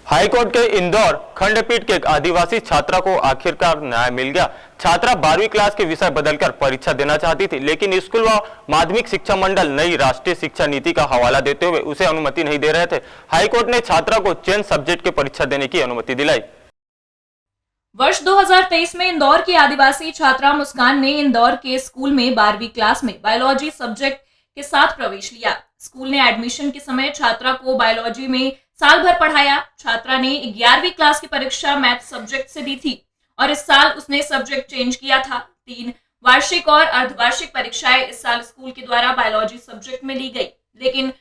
High court के इंदौर खंडपीठ के एक आदिवासी छात्रा को आखिरकार न्याय मिल गया। छात्रा 12वीं क्लास के विषय बदलकर परीक्षा देना चाहती थी, लेकिन स्कूल व माध्यमिक शिक्षा मंडल नई राष्ट्रीय शिक्षा नीति का हवाला देते हुए उसे अनुमति नहीं दे रहे थे। हाईकोर्ट ने छात्रा को चेंज सब्जेक्ट की परीक्षा देने की अनुमति दिलाई। वर्ष 2023 में इंदौर की आदिवासी छात्रा मुस्कान ने इंदौर के स्कूल में 12वीं क्लास में बायोलॉजी सब्जेक्ट के साथ प्रवेश लिया। स्कूल ने एडमिशन के समय छात्रा को बायोलॉजी में साल भर पढ़ाया। छात्रा ने 11वीं क्लास की परीक्षा मैथ सब्जेक्ट से दी थी और इस साल उसने सब्जेक्ट चेंज किया था। 3 वार्षिक और अर्धवार्षिक परीक्षाएं इस साल स्कूल के द्वारा बायोलॉजी सब्जेक्ट में ली गई, लेकिन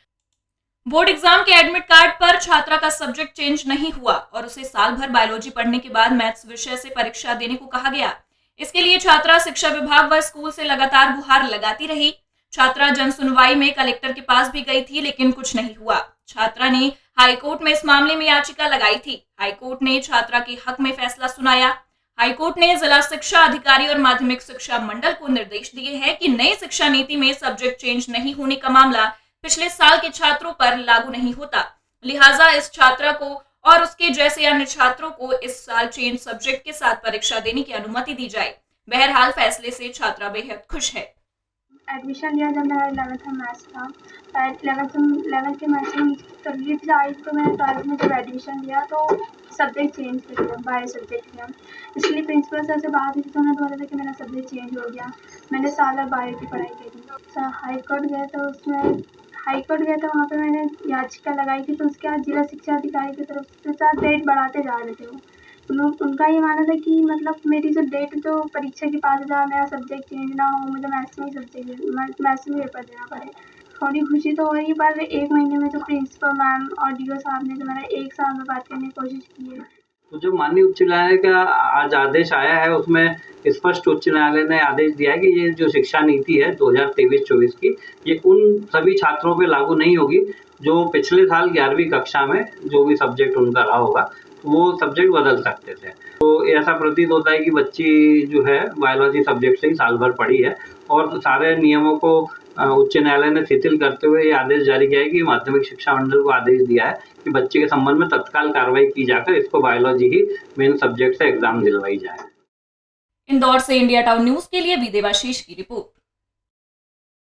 बोर्ड एग्जाम के एडमिट कार्ड पर छात्रा का सब्जेक्ट चेंज नहीं हुआ और उसे साल भर बायोलॉजी पढ़ने के बाद मैथ्स विषय से परीक्षा देने को कहा गया। इसके लिए छात्रा शिक्षा विभाग व स्कूल से लगातार गुहार लगाती रही। छात्रा जन सुनवाई में कलेक्टर के पास भी गई थी, लेकिन कुछ नहीं हुआ। छात्रा ने हाईकोर्ट में इस मामले में याचिका लगाई थी। हाईकोर्ट ने छात्रा के हक में फैसला सुनाया। हाईकोर्ट ने जिला शिक्षा अधिकारी और माध्यमिक शिक्षा मंडल को निर्देश दिए हैं कि नई शिक्षा नीति में सब्जेक्ट चेंज नहीं होने का मामला पिछले साल के छात्रों पर लागू नहीं होता। लिहाजा इस छात्रा को और उसके जैसे अन्य छात्रों को इस साल चेंज सब्जेक्ट के साथ परीक्षा देने की अनुमति दी जाए। बहरहाल फैसले से छात्रा बेहद खुश है। एडमिशन लिया जब मेरा 11th में मैथ्स था। 11th के मैथ्स में तकलीफ आई, तो मैंने 12th में जब एडमिशन लिया तो सब्जेक्ट चेंज कर दिया, बायो सब्जेक्ट लिया। इसलिए प्रिंसिपल सर से बात हुई तो उन्होंने बोला था कि मेरा सब्जेक्ट चेंज हो गया। मैंने साल भर बायो की पढ़ाई करी। हाईकोर्ट गए तो वहाँ पे मैंने याचिका लगाई थी, तो उसके बाद जिला शिक्षा अधिकारी की तरफ से साथ डेट बढ़ाते जा रहे थे। उनका ये मानना था कि मतलब मेरी जो डेट जो परीक्षा के पास था, मेरा सब्जेक्ट चेंज ना हो, मुझे मैथ्स में पेपर देना पड़े। थोड़ी खुशी तो हो रही, पर 1 महीने में जो प्रिंसिपल मैम और डीओ साहब ने जो मेरा 1 साल में बात करने की कोशिश की है। तो जो माननीय उच्च न्यायालय का आज आदेश आया है, उसमें स्पष्ट उच्च न्यायालय ने आदेश दिया है कि ये जो शिक्षा नीति है 2023-24 की, ये उन सभी छात्रों पे लागू नहीं होगी जो पिछले साल 11वीं कक्षा में जो भी सब्जेक्ट उनका रहा होगा वो सब्जेक्ट बदल सकते थे। तो ऐसा प्रतीत होता है कि बच्ची जो है बायोलॉजी सब्जेक्ट से ही साल भर पढ़ी है और सारे नियमों को उच्च न्यायालय ने शिथिल करते हुए ये आदेश जारी किया है कि माध्यमिक शिक्षा मंडल को आदेश दिया है कि बच्चे के संबंध में तत्काल कार्रवाई की जाकर इसको बायोलॉजी ही मेन सब्जेक्ट से एग्जाम दिलवाई जाए। इंदौर से इंडिया टाउन न्यूज के लिए देवाशीष की रिपोर्ट।